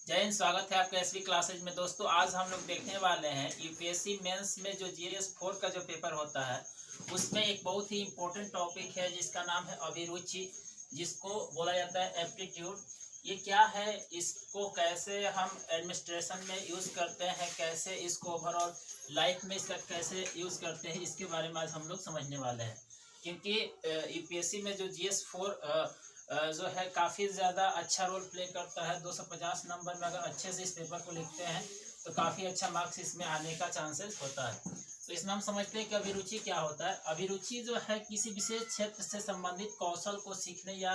जय हिंद। स्वागत है आपका एसवी क्लासेज में। दोस्तों आज हम लोग देखने वाले हैं यूपीएससी मेंस में जो जीएस 4 का जो पेपर होता है उसमें एक बहुत ही इम्पोर्टेंट टॉपिक है जिसका नाम है अभिरुचि, जिसको बोला जाता है एप्टीट्यूड। ये क्या है, इसको कैसे हम एडमिनिस्ट्रेशन में यूज़ करते हैं, कैसे इसको ओवरऑल लाइफ में इसका कैसे यूज़ करते हैं, इसके बारे में आज हम लोग समझने वाले हैं। क्योंकि यूपीएससी में जो जीएस 4 जो है काफ़ी ज़्यादा अच्छा रोल प्ले करता है। 250 नंबर में अगर अच्छे से इस पेपर को लिखते हैं तो काफ़ी अच्छा मार्क्स इसमें आने का चांसेस होता है। तो इसमें हम समझते हैं कि अभिरुचि क्या होता है। अभिरुचि जो है किसी विशेष क्षेत्र से संबंधित कौशल को सीखने या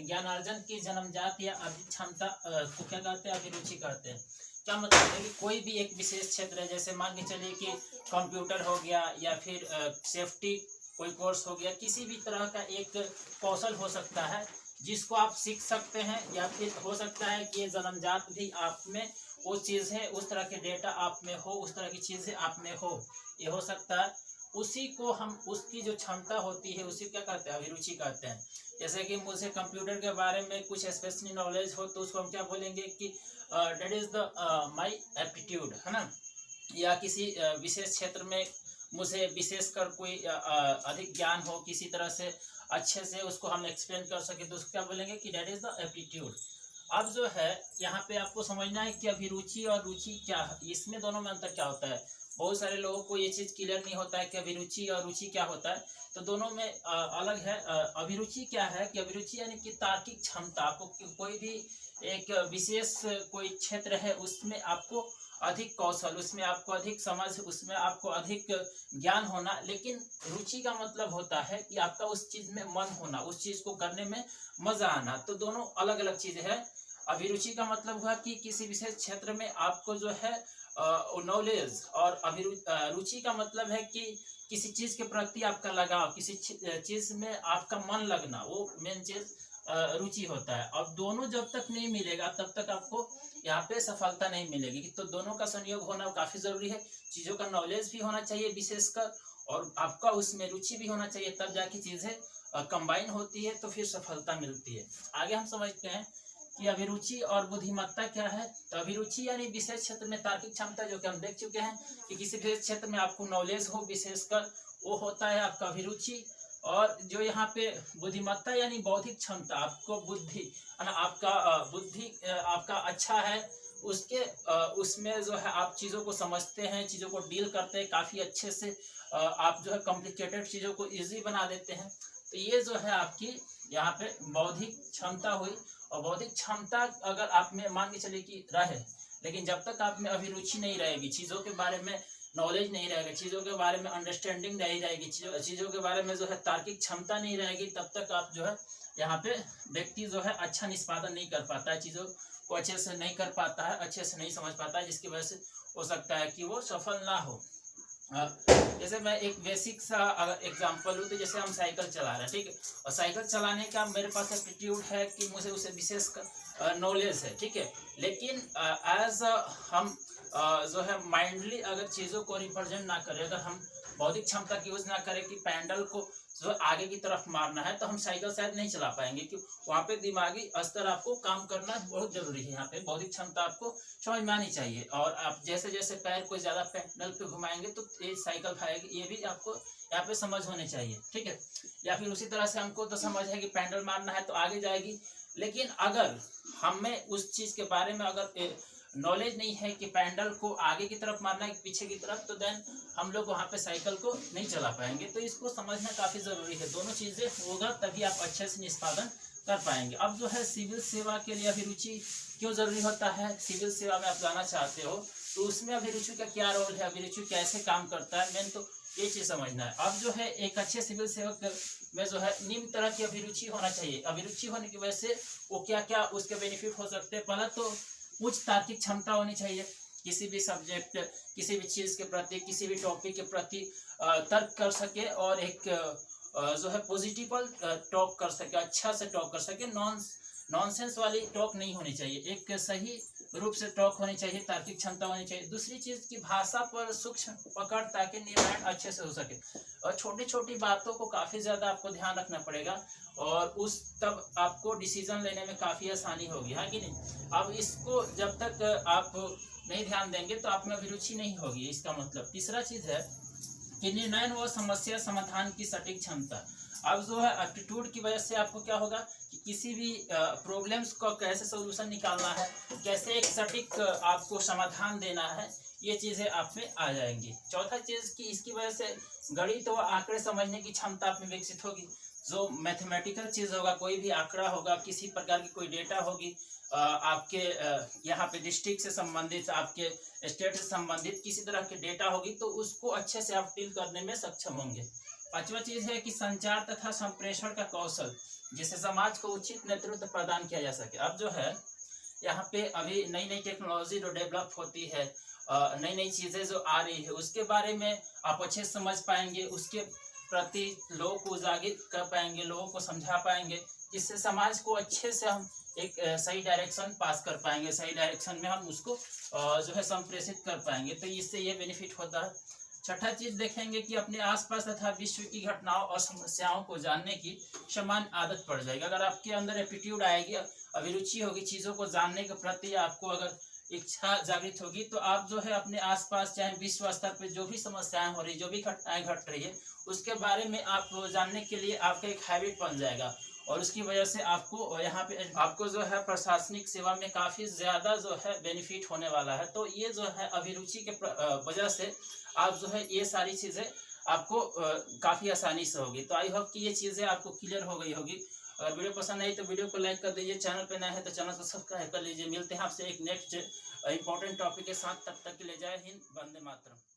ज्ञानार्जन की जन्मजात या अर्जित क्षमता को क्या कहते हैं, अभिरुचि कहते हैं। क्या मतलब है कि कोई भी एक विशेष क्षेत्र है, जैसे मान के चलिए कि कंप्यूटर हो गया या फिर सेफ्टी कोई कोर्स हो गया, किसी भी तरह का एक कौशल हो सकता है जिसको आप सीख सकते हैं, या फिर हो सकता है कि ये जन्मजात भी आप में वो चीज़ है, उस तरह के डेटा आप में हो, उस तरह की चीज़ें आप में हो, ये हो सकता है। उसी को हम उसकी जो क्षमता होती है उसी क्या कहते हैं, अभिरुचि कहते हैं। जैसे कि मुझे कंप्यूटर के बारे में कुछ स्पेशली नॉलेज हो तो उसको हम क्या बोलेंगे कि that is the my aptitude, है ना। या किसी विशेष क्षेत्र में मुझे विशेषकर कोई अधिक ज्ञान हो, किसी तरह से अच्छे से उसको हम एक्सप्लेन कर सके तो उसको क्या बोलेंगे कि डेट इज़ द एप्टीट्यूड। अब जो है यहाँ पे आपको समझना है कि अभिरुचि और रुचि क्या है, इसमें दोनों में अंतर क्या होता है। बहुत सारे लोगों को ये चीज़ क्लियर नहीं होता है कि अभिरुचि और रुचि क्या होता है, तो दोनों में अलग है। अभिरुचि क्या है कि अभिरुचि यानी कि तार्किक क्षमता, आपको कोई भी एक विशेष कोई क्षेत्र है उसमें आपको अधिक कौशल, उसमें आपको अधिक समझ, उसमें आपको अधिक ज्ञान होना। लेकिन रुचि का मतलब होता है कि आपका उस चीज़ में मन होना, उस चीज़ को करने में मज़ा आना। तो दोनों अलग अलग चीज़ें हैं। अभिरुचि का मतलब हुआ कि किसी विशेष क्षेत्र में आपको जो है नॉलेज, और रुचि का मतलब है कि किसी चीज़ के प्रति आपका लगाव, किसी चीज़ में आपका मन लगना, वो मेन चीज़ रुचि होता है। अब दोनों जब तक नहीं मिलेगा तब तक आपको यहाँ पे सफलता नहीं मिलेगी। तो दोनों का संयोग होना काफ़ी ज़रूरी है। चीज़ों का नॉलेज भी होना चाहिए विशेषकर, और आपका उसमें रुचि भी होना चाहिए, तब जाके चीज़ें कंबाइन होती है तो फिर सफलता मिलती है। आगे हम समझते हैं कि अभिरुचि और बुद्धिमत्ता क्या है। तो अभिरुचि यानी विशेष क्षेत्र में तार्किक क्षमता, जो कि हम देख चुके हैं कि किसी विशेष क्षेत्र में आपको नॉलेज हो विशेषकर, वो होता है आपका अभिरुचि। और जो यहाँ पे बुद्धिमत्ता यानी बौद्धिक क्षमता, आपको बुद्धि है ना, आपका बुद्धि आपका अच्छा है, उसके उसमें जो है आप चीज़ों को समझते हैं, चीज़ों को डील करते हैं काफ़ी अच्छे से, आप जो है कॉम्प्लिकेटेड चीज़ों को ईजी बना देते हैं। तो ये जो है आपकी यहाँ पे बौद्धिक क्षमता हुई। और बौद्धिक क्षमता अगर आप में मान के चलिए कि रहे, लेकिन जब तक आप में अभिरुचि नहीं रहेगी, चीज़ों के बारे में नॉलेज नहीं रहेगा, चीज़ों के बारे में अंडरस्टैंडिंग नहीं रहेगी, चीज़ों के बारे में जो है तार्किक क्षमता नहीं रहेगी, तब तक आप जो है यहाँ पे व्यक्ति जो है अच्छा निष्पादन नहीं कर पाता है, चीज़ों को अच्छे से नहीं कर पाता है, अच्छे से नहीं समझ पाता है, जिसकी वजह से हो सकता है कि वो सफल ना हो। जैसे मैं एक बेसिक सा अगर एग्जांपल लूँ तो जैसे हम साइकिल चला रहे हैं, ठीक है, और साइकिल चलाने का मेरे पास एप्टीट्यूड है कि मुझे उसे विशेष नॉलेज है, ठीक है। लेकिन एज हम जो है माइंडली अगर चीज़ों को रिप्रेजेंट ना करें, अगर हम बौद्धिक क्षमता की यूज़ ना करें कि पैडल को जो आगे की तरफ मारना है, तो हम साइकिल शायद नहीं चला पाएंगे। क्यों? वहाँ पे दिमागी स्तर आपको काम करना बहुत जरूरी है। यहाँ पे बौद्धिक क्षमता आपको समझ में आनी चाहिए, और आप जैसे जैसे पैर को ज़्यादा पैडल पे घुमाएंगे तो तेज साइकिल भागेगी, ये भी आपको यहाँ पे समझ होनी चाहिए, ठीक है। या फिर उसी तरह से हमको तो समझ है कि पैडल मारना है तो आगे जाएगी, लेकिन अगर हमें उस चीज़ के बारे में अगर नॉलेज नहीं है कि पैडल को आगे की तरफ मारना है पीछे की तरफ, तो देन हम लोग वहाँ पे साइकिल को नहीं चला पाएंगे। तो इसको समझना काफ़ी ज़रूरी है। दोनों चीज़ें होगा तभी आप अच्छे से निष्पादन कर पाएंगे। अब जो है सिविल सेवा के लिए अभिरुचि क्यों ज़रूरी होता है, सिविल सेवा में आप जाना चाहते हो तो उसमें अभिरुचि का क्या रोल है, अभिरुचि कैसे काम करता है, मेन तो ये चीज़ समझना है। अब जो है एक अच्छे सिविल सेवक में जो है निम्न तरह की अभिरुचि होना चाहिए। अभिरुचि होने की वजह से वो क्या क्या उसके बेनिफिट हो सकते हैं। पहला तो उच्च तार्किक क्षमता होनी चाहिए, किसी भी सब्जेक्ट, किसी भी चीज़ के प्रति, किसी भी टॉपिक के प्रति तर्क कर सके, और एक जो है पॉजिटिव टॉक कर सके, अच्छा से टॉक कर सके, नॉनसेंस वाली टॉक नहीं होनी चाहिए। एक सही रूप से टॉक होनी चाहिए, तार्किक क्षमता होनी चाहिए। दूसरी चीज की भाषा पर सूक्ष्म पकड़, ताकि निर्माण अच्छे से हो सके। और छोटी छोटी बातों को काफी ज्यादा आपको ध्यान रखना पड़ेगा, और उस तब आपको डिसीजन लेने में काफी आसानी होगी, है कि नहीं। अब इसको जब तक आप नहीं ध्यान देंगे तो आप में अभिरुचि नहीं होगी, इसका मतलब। तीसरा चीज है कि निर्णय व समस्या समाधान की सटीक क्षमता। अब जो है एप्टीट्यूड की वजह से आपको क्या होगा कि किसी भी प्रॉब्लम्स को कैसे सोल्यूशन निकालना है, कैसे एक सटीक आपको समाधान देना है, ये चीजें आप में आ जाएंगी। चौथा चीज कि इसकी वजह से गणित व आंकड़े समझने की क्षमता आप में विकसित होगी। जो मैथमेटिकल चीज होगा, कोई भी आंकड़ा होगा, किसी प्रकार की कोई डेटा होगी, आपके यहाँ पे डिस्ट्रिक्ट से संबंधित, आपके स्टेट से संबंधित किसी तरह की डेटा होगी, तो उसको अच्छे से आप डील करने में सक्षम होंगे। पांचवा चीज है कि संचार तथा संप्रेषण का कौशल, जिससे समाज को उचित नेतृत्व प्रदान किया जा सके। अब जो है यहाँ पे अभी नई नई टेक्नोलॉजी जो डेवलप होती है, नई नई चीजें जो आ रही है, उसके बारे में आप अच्छे से समझ पाएंगे, उसके प्रति लोगों को उजागर कर पाएंगे, लोगों को समझा पाएंगे, जिससे समाज को अच्छे से हम एक सही डायरेक्शन पास कर पाएंगे, सही डायरेक्शन में हम उसको जो है संप्रेषित कर पाएंगे। तो इससे ये बेनिफिट होता है। छठा चीज देखेंगे कि अपने आसपास तथा विश्व की घटनाओं और समस्याओं को जानने की समान आदत पड़ जाएगी। अगर आपके अंदर एप्टीट्यूड आएगी, अभिरुचि होगी चीजों को जानने के प्रति, आपको अगर इच्छा जागृत होगी, तो आप जो है अपने आसपास चाहे विश्व स्तर पर जो भी समस्याएं हो रही, जो भी घटनाएं घट रही है, उसके बारे में आप जानने के लिए आपका एक हैबिट बन जाएगा। और उसकी वजह से आपको यहाँ पे आपको जो है प्रशासनिक सेवा में काफी ज्यादा जो है बेनिफिट होने वाला है। तो ये जो है अभिरुचि के वजह से आप जो है ये सारी चीजें आपको काफी आसानी से होगी। तो आई होप कि ये चीजें आपको क्लियर हो गई होगी। अगर वीडियो पसंद आई तो वीडियो को लाइक कर दीजिए, चैनल पे नए हैं तो चैनल को सब्सक्राइब कर लीजिए। मिलते हैं आपसे एक नेक्स्ट इंपॉर्टेंट टॉपिक के साथ, तब तक के लिए जय हिंद, वंदे मातरम।